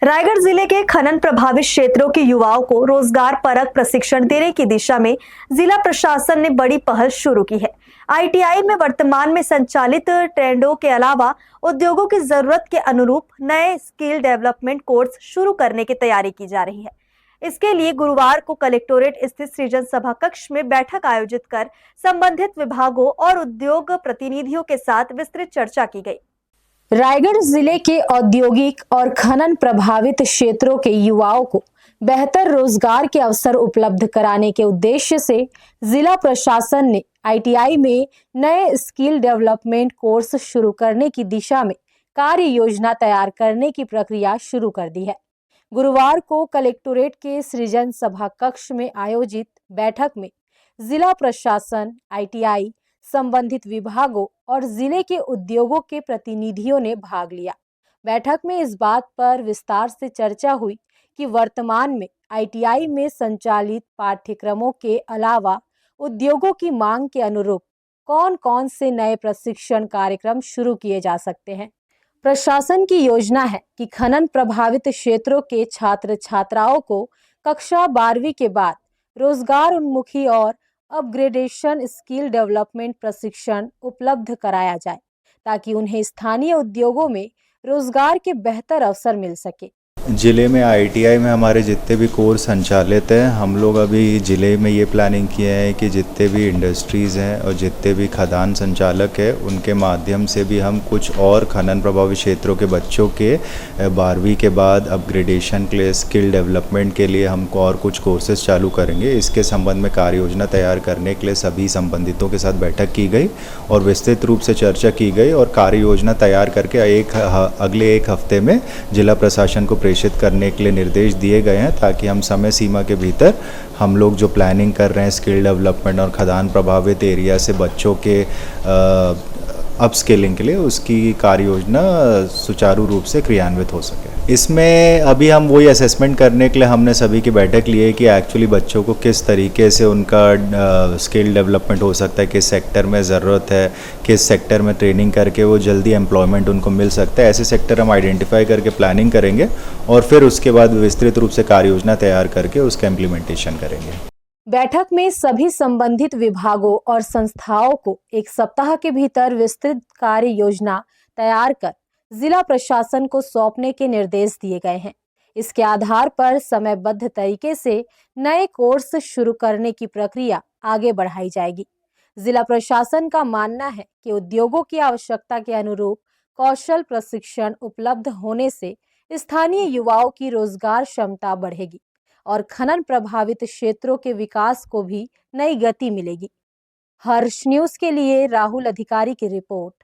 रायगढ़ जिले के खनन प्रभावित क्षेत्रों के युवाओं को रोजगार परक प्रशिक्षण देने की दिशा में जिला प्रशासन ने बड़ी पहल शुरू की है। आईटीआई में वर्तमान में संचालित ट्रेंडों के अलावा उद्योगों की जरूरत के अनुरूप नए स्किल डेवलपमेंट कोर्स शुरू करने की तैयारी की जा रही है। इसके लिए गुरुवार को कलेक्टोरेट स्थित सृजन सभा कक्ष में बैठक आयोजित कर संबंधित विभागों और उद्योग प्रतिनिधियों के साथ विस्तृत चर्चा की गई। रायगढ़ जिले के औद्योगिक और खनन प्रभावित क्षेत्रों के युवाओं को बेहतर रोजगार के अवसर उपलब्ध कराने के उद्देश्य से जिला प्रशासन ने आईटीआई में नए स्किल डेवलपमेंट कोर्स शुरू करने की दिशा में कार्य योजना तैयार करने की प्रक्रिया शुरू कर दी है। गुरुवार को कलेक्टोरेट के सृजन सभा कक्ष में आयोजित बैठक में जिला प्रशासन, आईटीआई, संबंधित विभागों और जिले के उद्योगों के प्रतिनिधियों ने भाग लिया। बैठक में इस बात पर विस्तार से चर्चा हुई कि वर्तमान में आईटीआई में संचालित पाठ्यक्रमों के अलावा उद्योगों की मांग के अनुरूप कौन कौन से नए प्रशिक्षण कार्यक्रम शुरू किए जा सकते हैं। प्रशासन की योजना है कि खनन प्रभावित क्षेत्रों के छात्र छात्राओं को कक्षा 12वीं के बाद रोजगार उन्मुखी और अपग्रेडेशन स्किल डेवलपमेंट प्रशिक्षण उपलब्ध कराया जाए ताकि उन्हें स्थानीय उद्योगों में रोजगार के बेहतर अवसर मिल सके। ज़िले में आईटीआई में हमारे जितने भी कोर्स संचालित हैं, हम लोग अभी ज़िले में ये प्लानिंग किए हैं कि जितने भी इंडस्ट्रीज़ हैं और जितने भी खदान संचालक हैं उनके माध्यम से भी हम कुछ और खनन प्रभावित क्षेत्रों के बच्चों के 12वीं के बाद अपग्रेडेशन के लिए, स्किल डेवलपमेंट के लिए हमको और कुछ कोर्सेज चालू करेंगे। इसके संबंध में कार्य योजना तैयार करने के लिए सभी संबंधितों के साथ बैठक की गई और विस्तृत रूप से चर्चा की गई और कार्य योजना तैयार करके अगले एक हफ्ते में जिला प्रशासन को प्रेषित करने के लिए निर्देश दिए गए हैं ताकि हम समय सीमा के भीतर हम लोग जो प्लानिंग कर रहे हैं स्किल डेवलपमेंट और खदान प्रभावित एरिया से बच्चों के अपस्केलिंग के लिए उसकी कार्य योजना सुचारू रूप से क्रियान्वित हो सके। इसमें अभी हम वही असेसमेंट करने के लिए हमने सभी की बैठक ली है कि एक्चुअली बच्चों को किस तरीके से उनका स्किल डेवलपमेंट हो सकता है, किस सेक्टर में ज़रूरत है, किस सेक्टर में ट्रेनिंग करके वो जल्दी एम्प्लॉयमेंट उनको मिल सकता है। ऐसे सेक्टर हम आइडेंटिफाई करके प्लानिंग करेंगे और फिर उसके बाद विस्तृत रूप से कार्य योजना तैयार करके उसका इम्प्लीमेंटेशन करेंगे। बैठक में सभी संबंधित विभागों और संस्थाओं को एक सप्ताह के भीतर विस्तृत कार्य योजना तैयार कर जिला प्रशासन को सौंपने के निर्देश दिए गए हैं। इसके आधार पर समयबद्ध तरीके से नए कोर्स शुरू करने की प्रक्रिया आगे बढ़ाई जाएगी। जिला प्रशासन का मानना है कि उद्योगों की आवश्यकता के अनुरूप कौशल प्रशिक्षण उपलब्ध होने से स्थानीय युवाओं की रोजगार क्षमता बढ़ेगी और खनन प्रभावित क्षेत्रों के विकास को भी नई गति मिलेगी। हर्ष न्यूज़ के लिए राहुल अधिकारी की रिपोर्ट।